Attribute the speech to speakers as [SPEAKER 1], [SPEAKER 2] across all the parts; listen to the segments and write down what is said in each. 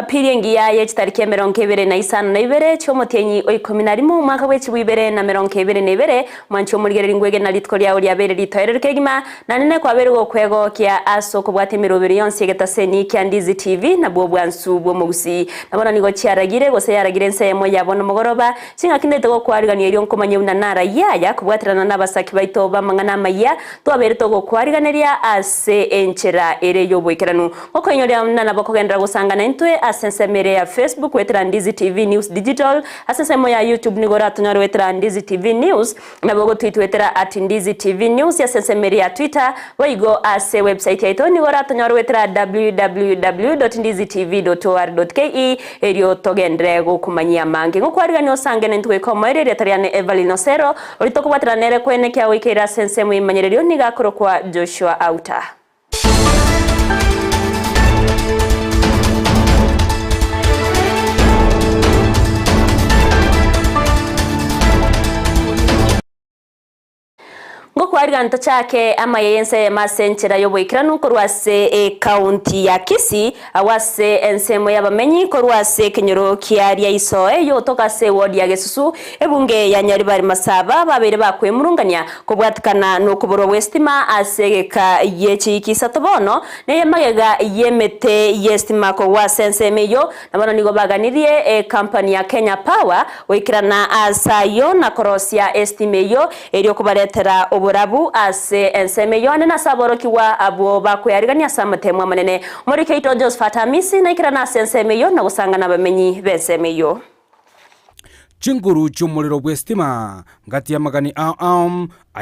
[SPEAKER 1] Jumapili ngiya ya tariki 25 cy'omutenyi oikominarimo mwaka w'ekibibere na 2022 mwancho muligereri ngwege na litko lya uri abere litoerere kegima na nene kwa bere go kwego kya aso kubwate mirobiri yonse getaseni kya Ndizi TV na bwo bwansu bwo Gusii nabona nigo cyaragire gose yaragire Ensa Eyemo yabona mugoroba singa kindete go kwariganira iriyo nkomanye una nara yaya kubwatirana n'abasaki baito bamangana Amayia twabere to go kwariganira ase enchera ere yobwekeranu ngoko inyorya nana bakogendera gusangana intwe asensemere ya Facebook wetera Ndizi TV News Digital asensemo ya YouTube nigora tunyaro wetera Ndizi TV News nabogo tweet wetera @Ndizi TV News asensemere ya Twitter boigo ase website yaito nigora tunyaro wetera www.ndizitv.or.ke eryo togendere kumanyia mange ngoko arigani osangene ntwe komerere tariane Everline Osero olitoko batera nere kwene kya wikira sensemo imanyerero nigakoro kwa Joshua Auta. Ngokwarigana chake Amayia Ensa Eyemo yobwekiranu korwase county ya Kisii awase Ensa Eyemo yabamenyi korwase kinyoro kiaria isoe yotokase ward ya Gusii ebunge ya Nyaribari Masaba babere bakwemurungania kubwatikana no kuboro westima asegeka yechikisa tobono ne magega yemete yestima korwase Ensa Eyemo nabana nigo baganirie company ya Kenya Power wekirana asayo na korosia estimeyo eryo kubaretera burabu ase Ensa Eyemo na saboroki wa abo bakwyarigania samatemo manene muri keito Josephat Amisi na ikirana Ensa Eyemo na gusangana bamenyi b'Ensa Eyemo
[SPEAKER 2] chinguru cy'umuriro bwestima ngati ya magani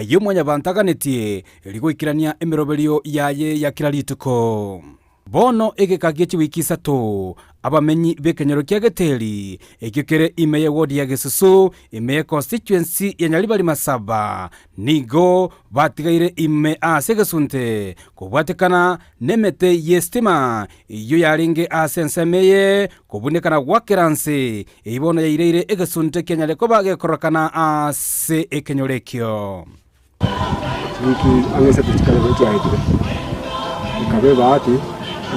[SPEAKER 2] Eyemo nyabantaganitie erigwikirania emirobelio yaye ya kiralituko bono egekagie chiwikisatu abamenyi bekenyero kya geteli ekikere imeye ward ya Gusii imeye constituency ya Nyaribari Masaba nigo batigaire ime asegesunte kubwatekana nemete yestima iyo yaringe asense meye kubunekana wakeranse ibona yairire egesunte kenyale ko bagekorokana ase ekenyorekyo
[SPEAKER 3] wiki angese bitikale beti aitire ikabe baati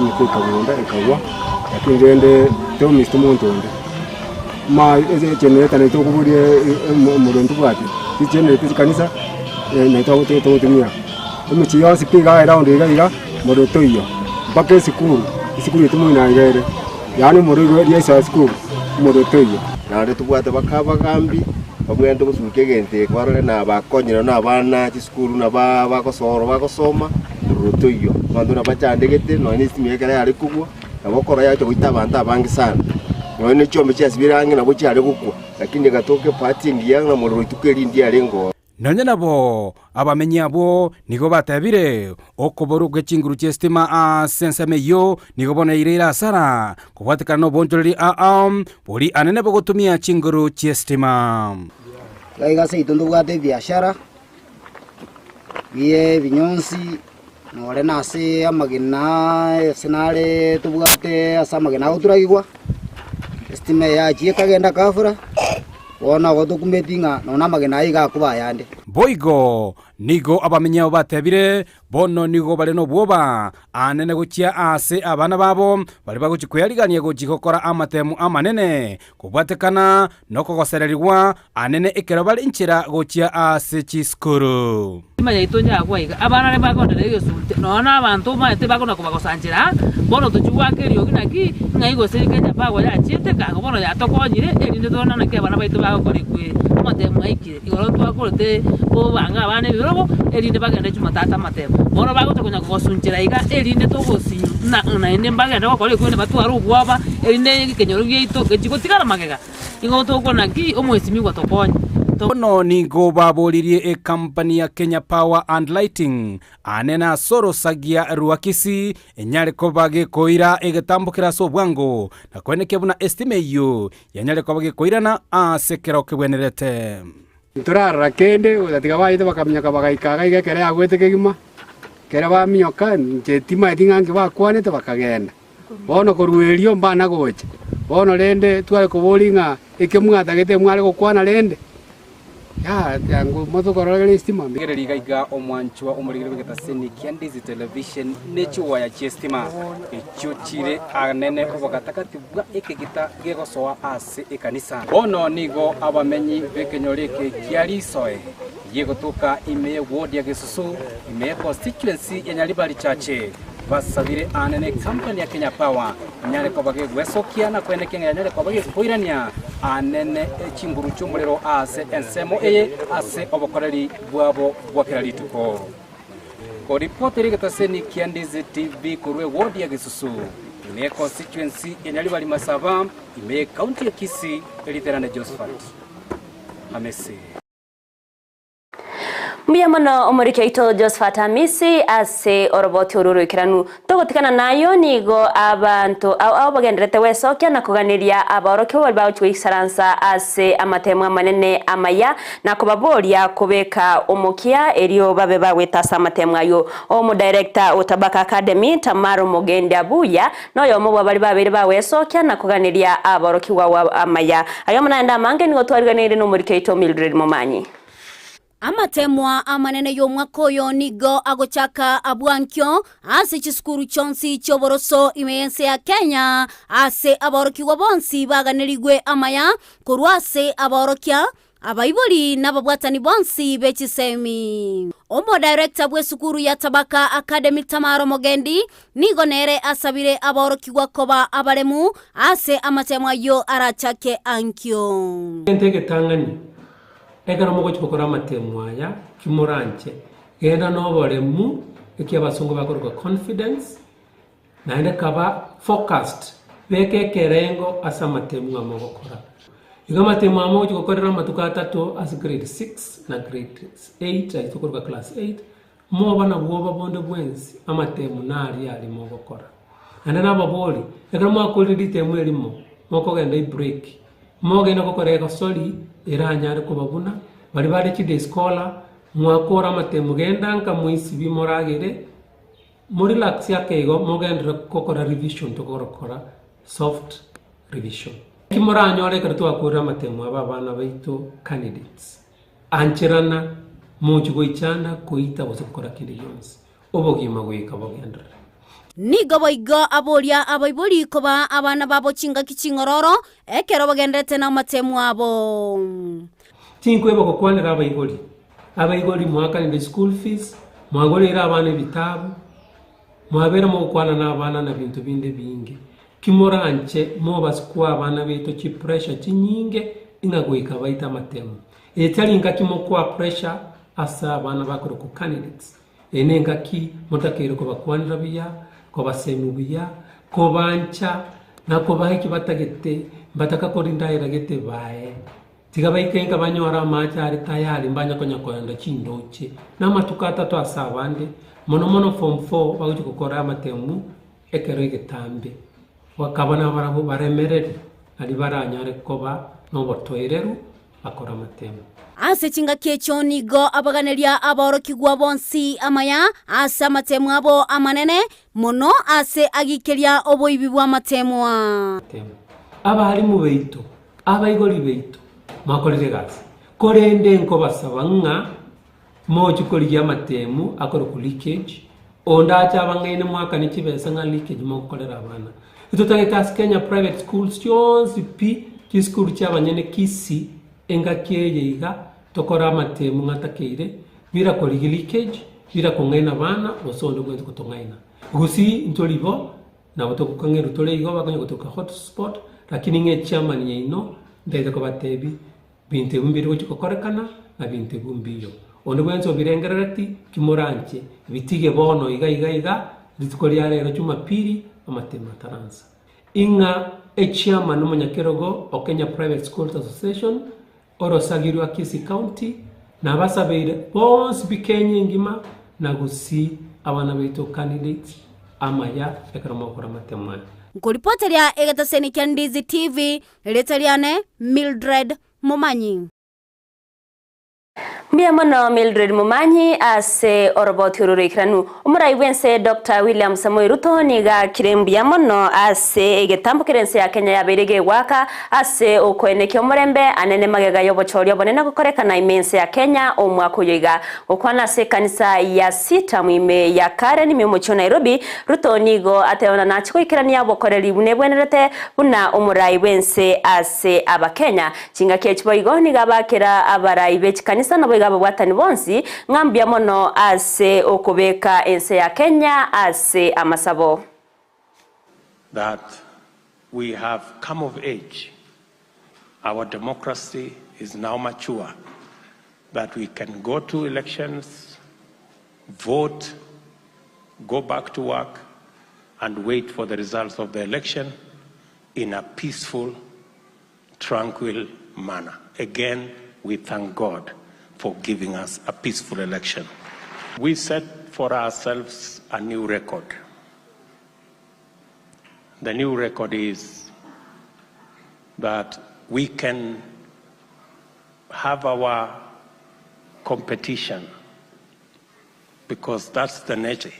[SPEAKER 3] niko kabunda ikawa yakingende to Mr. Montonde ma eze generator ne to kuburie murontu bwati ti generator kanisa ne to tumia umuchi yose piga around ira muroto iyo bake sikuru tumuna ngere yani muriro yesa sikuru muroto iyo nare tubwate bakaba gambi babwende gusuke gente kwarore na bakonyera na bana chiskuru na bakosoma muroto iyo bandu na bachandegete no ni simiyekera yari kubwo abokora yacho kuitabanta abangi sana none chombe cyasibirange nabo cyari gukwa lakini gatoke party ngiyanga mu rutukeri ndi arengo
[SPEAKER 2] none nabo abamenyi abo nigo batabire okoboro gwechinguru cyestima Ensa Eyemo nigo bona irira sara kubwatikana no bonjoreri buri anene bogotumia chinguru cyestima
[SPEAKER 4] gaiga se itondo bwate biashara biye binyonsi nore nase amagina senare tubwate asamagina uturagirwa estime yagiye kagenda kafura wona gotukumetinga nona magina iga kuba yande
[SPEAKER 2] boigo nigo abamenya batebire bono nigo bale no bwoba anene gukia ase abana babo bali baguchikuyariganie gukikokora amatemu amanene kubwatekana no kogosererwa anene ekero bali inchira gukia ase chiskuru
[SPEAKER 5] imanya itonya kwaiga abana ne bakondere yosunte nona abantu mate bakona kubagosanjira bono tuchugwakerio kinaki ngaigo serikenya bago ya chiete kango bono ya tokonyire erinde dona na ke abana baito bagokorikwe amatemu aikire igoro twakorete bo banga abana birobo erinde bagende chumatata matemu bono bagotokonya kugosunjira iga erinde togosinyu na ende bagende bakorikwe ne batwara ubwaba erinde kenyoro gyeito gechikotikara magega igo tokona ki omwesimi gwatokonya
[SPEAKER 2] bono nigo babolirie company ya Kenya Power and Lighting anena soro sagia ruakisi enyare ko bage koira egetambukira so bwango na kweneke buna estimeyo yanyare ko bage koirana asekero kebwenerete
[SPEAKER 3] turara kende udatiga baite bakamnya kabagaikaga igekere agwete kegima kera ba mioka njetima edingange bakwanete bakagenda bono koruerio mbana goche bono rende twale kobolinga ikemwata gete mwale gokwana rende yangu moto korogere stima
[SPEAKER 2] ngere ligaiga omwanchwa omurigire begetaseni kia Ndizi television nechuwa ya chestima echuchire anene obogatakati bwa ekegita gegosoa ase ekanisa bono nigo abamenyi bekenyoreke kiarisoe yegotuka ime ward ya Gisusu ime constituency ya Nyaribari chache basabire anene company ya Kenya Power nyare kobage gwesokia na kwenekenya nyare kobage koirania anene chinguru chumurero ase ensemo ase obokoreri bwabo bwakirarituko ko reporter getaseni kia Ndizi TV kurwe ward ya Gisusu ime constituency ya Nyaribari Masaba ime county ya Kisii eliterane Josephat Amesi
[SPEAKER 1] Mbiamono omurike ito Josephat Amisi ase oroboti ururukiranu togotikana nayo nigo abantu abo bagenderete wesokia na kuganiria aboroke balbawo chwisaransa ase amatemu manene Amayia na kubaboria kubeka omukia eriyo babe bagwetasa amatemu ayo omu director Utabaka Academy Tamaro Mugende Abuya noyo mubwa bali babiri bawesokia na kuganiria aboroke wa Amayia ayo mnaenda mange nigo twariganire no murike ito Mildred Momanyi
[SPEAKER 6] Amatemwa amanene y'omwaka oyo nigo agochaka abwankyo ase chisukuru chonsi choboroso imense ya Kenya ase aborokiwa bonsi baganirigwe Amayia kurwase aborokia abaiboli n'ababwatani bonsi bechisemi omo director bw'esukuru ya Tabaka Academy Tamaro Mogendi nigo nere asabire aborokiwa koba abaremu ase amatemwa yo arachake ankyo
[SPEAKER 7] Ntege tangani Egara mogo chukora matemu aya kimuranche genda noboremu ekiabasungu bakoroka confidence naende kaba focused beke kerengo asa matemu amogokora iga matemu amogo chukorera matuka atatu as grade 6 na grade 8 ay tukoroka class 8 mo bana bwoba bonde bwensi amatemu nari ali mogokora ande nababoli egara mo akolidi temu elimo moko genda break mogena kokoreka soli iranyare kubabuna bari bari chide scholar mwakora matemu genda nka mwisi bimoragire muri laxia kego mogendra kokora revision to korokora soft revision kimoranyore kartu akora matemu aba bana baito candidates ancherana mujugo ichana koita bosokora kindi yonse obogima gweka bogendra
[SPEAKER 6] nigo boigo aboria abaiboli koba abana babo chinga kichingororo ekero bagendete na matemu abo
[SPEAKER 7] tinkweba kokwanira abaigoli mwaka ni school fees mwagolera abana ebitabu mwabera mo kwana na abana na bintu binde binge kimoranche mo baskwa abana beto chi pressure chinyinge inagweka baita matemu etali ngaki kwa pressure asa abana bakoro ku candidates enenga ki motakero ko bakwanira biya ko basemu biya ko bancha na ko bahiki batagete bataka korinda iragete bae tigabayikenga banyora amachari tayari mbanya konyakoyanda chindoche na matukata to asabande mono form 4 baguchi gukora amatemu ekerege tambe wakabana barabo baremerere ali baranyare koba no botoireru akora amatemu
[SPEAKER 6] ase chinga kecho nigo abaganiria aborokigwa bonsi Amayia ase amatemu abo amanene mono ase agikeria oboibi bwa matemu
[SPEAKER 7] abali mu beito abaigoli beito makolire gasi korende nko basabanga moju koliya amatemu akoro ku leakage onda cha bangene mwaka ni kibesa nga leakage mo kolera abana itotange kas Kenya private schools chons pi kiskuru cha banyene Kisii enga kiyeiga tokora amatemu ngatakeire bira koligi leakage bira kongena bana bosondo gwenze kutongaina Gusii ntolibo na botokukangeru toleigo bakanye kutoka hotspot lakini nge chairman yeino ndeze ko batebi binte bumbiri kukorekana na binte bumbiyo ono bwenzo birengererati kimoranche bitige bono iga litukolia rero Jumapili amatema taransa inga chairman n'umunyakerogo o Kenya Private Schools Association orosagirwa Kisii County na basabeire bonse bikenye ngima na Gusii abana beto candidates Amayia ekaramo kora matema
[SPEAKER 6] Ngoripoteria egataseni kia Ndizi TV letaliane Mildred Momanyi
[SPEAKER 1] Miamono Mildred Mumanyi ase oroboti ururikiranu umurai wense Dr. William Samoei Ruto niga kirembia mono ase egetambukirense ya Kenya yaberege waka ase okweneke omurembe anene magega yobochorio bonene gukorekana imense ya Kenya omwaka uyiga okwana ase kanisa ya sita mwime ya Karen mimocho Nairobi. Ruto nigo ateona na chikoikirania bokoreri bunebwenerete buna umurai wense ase abakenya chinga kechibo igoni gabakira abarai bechikanisa nabo gabo watani bonsi ngambia mono ase okubeka ense ya Kenya ase amasabo.
[SPEAKER 8] That we have come of age. Our democracy is now mature. That we can go to elections, vote, go back to work, and wait for the results of the election in a peaceful, tranquil manner. Again, we thank God for giving us a peaceful election. We set for ourselves a new record. The new record is that we can have our competition because that's the nature.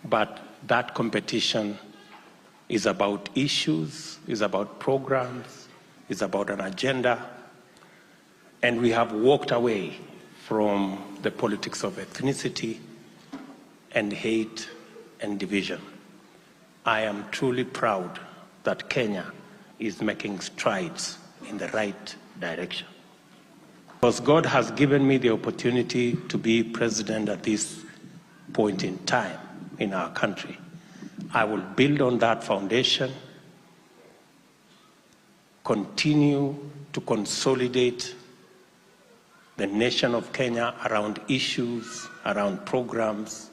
[SPEAKER 8] But that competition is about issues, is about programs, is about an agenda. And we have walked away from the politics of ethnicity and hate and division. I am truly proud that Kenya is making strides in the right direction. Because God has given me the opportunity to be president at this point in time in our country, I will build on that foundation, continue to consolidate the nation of Kenya around issues, around programs,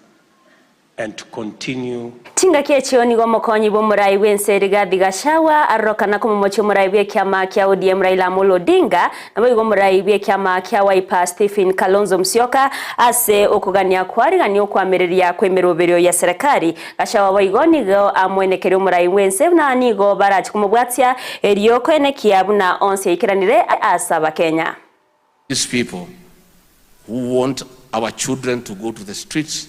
[SPEAKER 8] and to continue.
[SPEAKER 1] Tinga kechio nigo mokonyi bo murai wense Rigathi Gachagua arokana ko mocho murai bwe kyama kya ODM Raila Amolo Odinga na bo murai bwe kyama kya Wiper Stephen Kalonzo Musyoka ase okugania kwarigania okwamereria kwemeroberio ya serikali. Gachagua boigo nigo amwenekere murai wense na nigo barachi kumubwatia eriyo kwenekia buna onse ikiranire asaba Kenya.
[SPEAKER 9] These people who want our children to go to the streets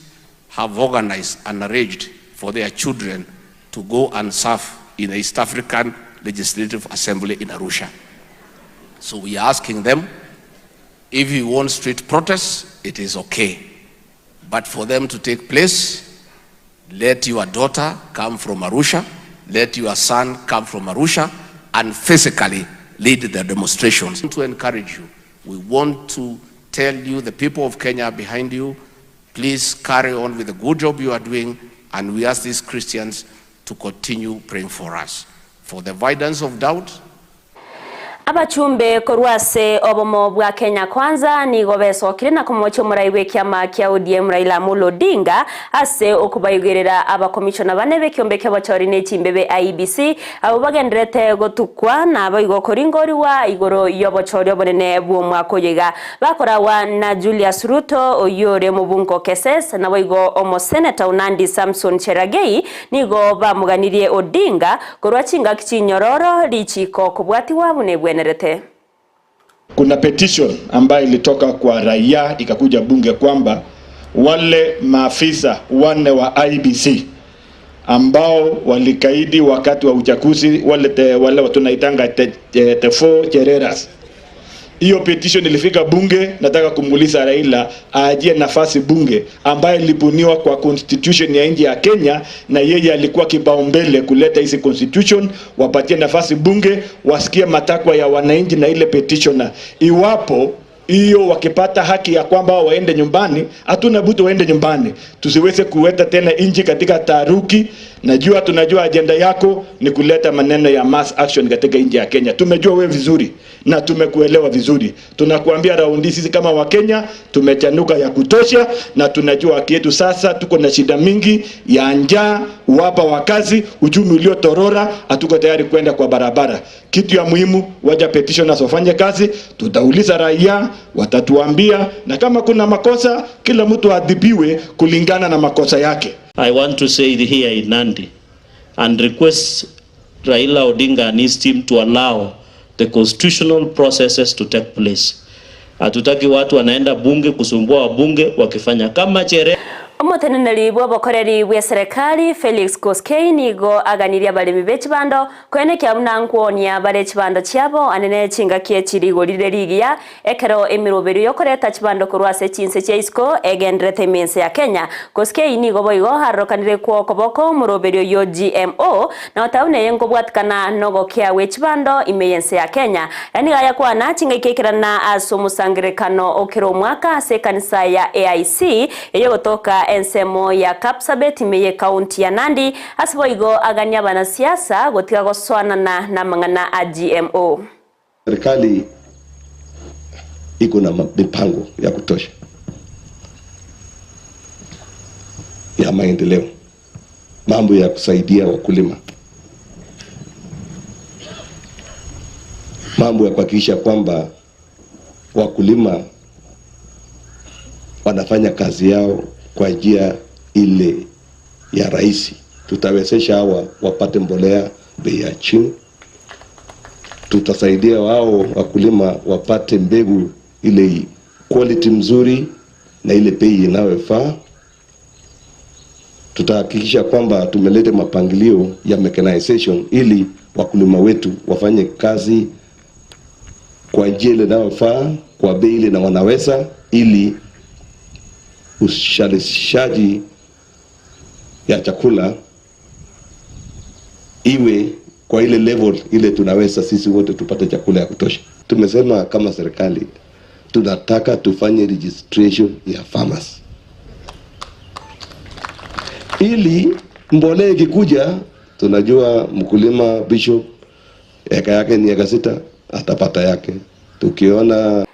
[SPEAKER 9] have organized and arranged for their children to go and serve in the East African Legislative Assembly in Arusha. So we are asking them, if you want street protests, it is okay. But for them to take place, let your daughter come from Arusha, let your son come from Arusha, and physically lead the demonstrations. To encourage you, we want to tell you, the people of Kenya are behind you. Please carry on with the good job you are doing, and we ask these Christians to continue praying for us. For the avoidance of doubt,
[SPEAKER 1] abachumbe korwase obomo bwa Kenya kwanza nigo besokire na kumocho muraiwe kyama kya ODM Raila Amolo Odinga ase okubayigerera abakomishona bane bekyombe kyabachori nechimbebe IEBC abo bagenderete gotukwa na abayigo koringori wa igoro yobochori obonene bwo mwako yiga bakorawa na Julius Ruto oyore mubunko keses na abayigo omo senator Unandi Samson Cheragei nigo bamuganirie Odinga korwachinga kichinyororo lichiko kubwatiwa bunebwe.
[SPEAKER 10] Kuna petition ambayo ilitoka kwa raia ikakuja bunge kwamba wale maafisa wane wa IEBC ambao walikaidi wakati wa uchaguzi, wale tunaitanga the four Chereras. Hiyo petition ilifika bunge. Nataka kumuuliza Raila ajie nafasi bunge ambayo ilibuniwa kwa constitution ya nchi ya Kenya, na yeye alikuwa kipaumbele kuleta hizi constitution. Wapatie nafasi bunge, wasikie matakwa ya wananchi na ile petitioner. Iwapo hiyo wakipata haki ya kwamba waende nyumbani, hatuna butu waende nyumbani. Tusiweze kuweta tena nchi katika taharuki. Najua tunajua agenda yako ni kuleta maneno ya mass action katika nchi ya Kenya. Tumejua wewe vizuri na tumekuelewa vizuri. Tunakuambia raundi sisi kama wa Kenya tumechanuka ya kutosha, na tunajua haki yetu. Sasa tuko na shida mingi ya njaa, wapa wakazi, uchumi uliotorora, hatuko tayari kwenda kwa barabara. Kitu ya muhimu, waja petitioners wafanye kazi, tutauliza raia, watatuambia, na kama kuna makosa kila mtu adhibiwe kulingana na makosa yake.
[SPEAKER 11] I want to say here in Nandi and request Raila Odinga and his team to allow the constitutional processes to take place. Hatutaki watu wanaenda bunge kusumbua wabunge wakifanya kama chere.
[SPEAKER 1] Omuteneneri bw'obukoreri bwa serikali Felix Gusii nigo aganirie abalemi b'ekibando kwenekya buna nkuonia bare ekibando kyabo anene chingaki ekirigorire ligia ekero emirobero yokoreta kibando kurwase chinse kya isiko egenderete imense ya Kenya. Gusii nigo boigo harokanire kwa koboko murobero yo GMO na otaune yengo bwatikana nogo kya wechibando imense ya Kenya. Yani gaya kwana chingaki ekirana asomusangirikano okero mwaka se kanisa ya AIC eyo gotoka Ensa ya Kapsabet imeye kaunti ya Nandi asiboigo aganya bana siasa gotiga goswana na mangana a GMO.
[SPEAKER 12] Serikali iko na mipango ya kutosha ya maendeleo, mambo ya kusaidia wakulima, mambo ya kuhakikisha kwamba wakulima wanafanya kazi yao kwa njia ile ya rahisi. Tutawezesha hawa wapate mbolea bei ya chini. Tutasaidia wao wakulima wapate mbegu ile quality mzuri na ile bei inayofaa. Tutahakikisha kwamba tumeleta mapangilio ya mechanization ili wakulima wetu wafanye kazi kwa njia ile inayofaa, kwa bei ile na wanaweza, ili ushalishaji ya chakula iwe kwa ile level ile tunaweza sisi wote tupate chakula ya kutosha. Tumesema kama serikali tunataka tufanye registration ya farmers, ili mbolea ikikuja tunajua mkulima Bishop eka yake ni eka 6 atapata yake. Tukiona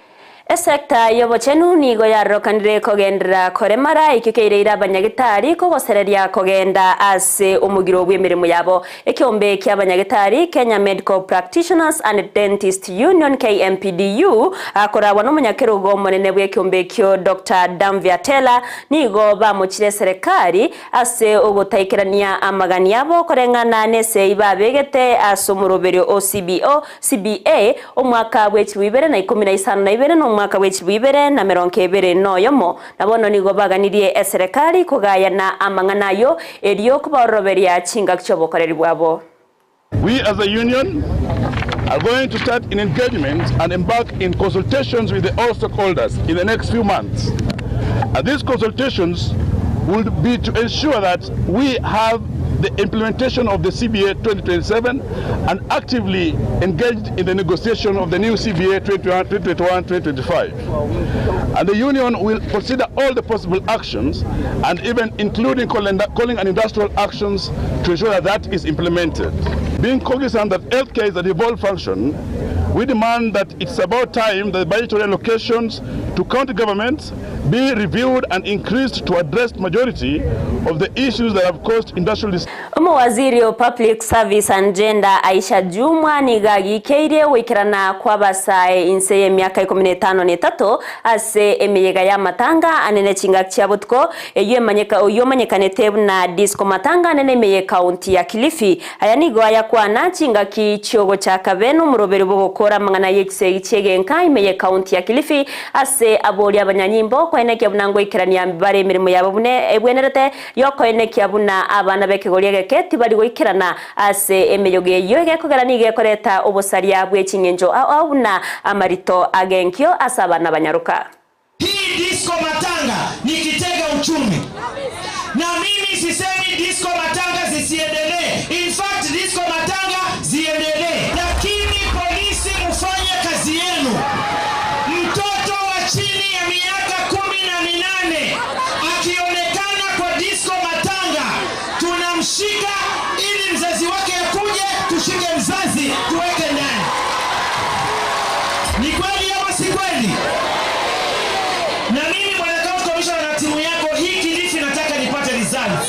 [SPEAKER 1] Esekta yobochenu nigo yarokanire kogendera koremara ikikeire abanyagitari kogosereria kogenda ase umugiro bw'emirimo yabo ekiombe ky'abanyagitari Kenya Medical Practitioners and Dentist Union KMPDU akorabwa n'umunyakirugo munene bw'ekiombe kyo Dr. Damviatela nigo bamuchire serikali ase ugutaikirania amagani yabo korengana nese ibabegete ase umuroberio OCBO CBA omwaka bw'ekiwibere na 2015 no mwaka w'ekibibere na 2020 noyomo nabono nigo baganirie serikali kugayana amanganayo eriyo kuboroberia chingaki chobokoreri bwabo.
[SPEAKER 13] We as a union are going to start in engagement and embark in consultations with all stakeholders in the next few months. And these consultations will be to ensure that we have the implementation of the CBA 2027 and actively engaged in the negotiation of the new CBA 2021-2025. And the union will consider all the possible actions and even including calling and industrial actions to ensure that that is implemented. Being cognizant that healthcare is a devolved function, we demand that it's about time that the budgetary allocations to county governments be reviewed and increased to address the majority of the issues that have caused industrial
[SPEAKER 1] Waziri wa Public Service and Gender Aisha Jumwa nigagi keire wikirana kwa basae inse ya miaka 15 ase emiyega ya matanga anene chingaki chabutko eyo manyekanete na disco matanga anene meye kaunti ya Kilifi aya nigo aya kwana chingaki chogo cha kabeno murobero bogokora mangana yekise ichegenka imeye kaunti ya Kilifi ase abori abanyanyimbo kweneke bunango ikirania mbare mirimo yabo bune ebwenerete yoko eneke abuna abana bekegoriye keti bari goikirana ase emeyoge yoge kugarani gekoreta obusaria bw'ekinyenjo abuna amarito agenkyo asabana banyaruka.
[SPEAKER 14] Hii disco matanga ni kitega uchumi. Na mimi sisemi disco matanga zisiendelee. In fact disco matanga ziendelee. Lakini polisi mfanye kazi yenu. Mtoto wa chini ya miaka 18 akionekana kwa disco matanga tunamshika ili mzazi wake akuje tushike mzazi tuweke ndani. Ni kweli ama si kweli? Na mimi bwana county commissioner na timu yako hii Kilifi nataka nipate results.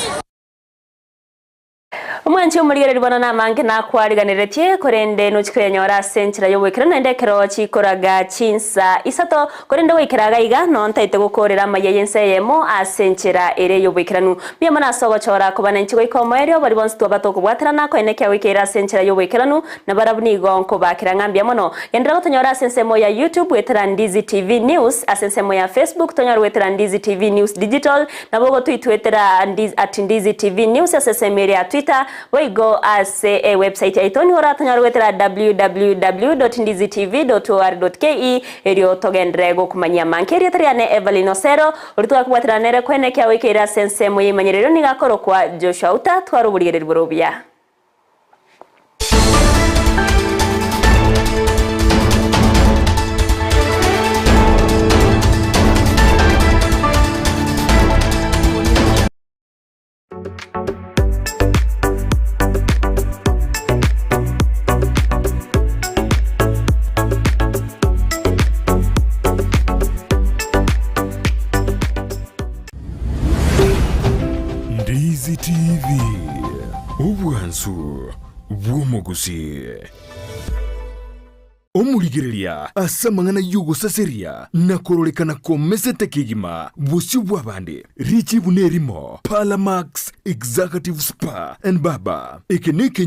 [SPEAKER 1] mwanchi umurigereri bona namange nakwariganiretie korende no chikaya nyora senchira yobwekera nendekero chikoraga chinsa isato korende wekeraga iga no ntaite gukorera Amayia Ensa Eyemo asenchira ere yobwekeranu bia mana sogo chora kubana nchigo ikomoerio bari bonsi twabatoko bwaterana ko eneke wekera senchira yobwekeranu na barabuni gonko bakira ngambia mono yendera gotonyora sensemo ya YouTube wetera Ndizi TV News asensemo ya Facebook tonyora wetera Ndizi TV News Digital na bogo tweetera Ndizi TV News asensemo ya Twitter go as a website aitoni horatanyara wetera www.ndizitv.or.ke erio togendrego kumanya mankeri tariane Everline Osero urituka kubwatira nere kwene kya wikira sense moye manyerero nigakoro kwa Joshua Auta twaruburigere borobia
[SPEAKER 15] Ndizi TV obwansu bw'omugusii omurigereria asamangana yugo saseria nakorolekana komesete kigima busi bwabande richi bunerimo Palamax Executive Spa and Baba ekeneke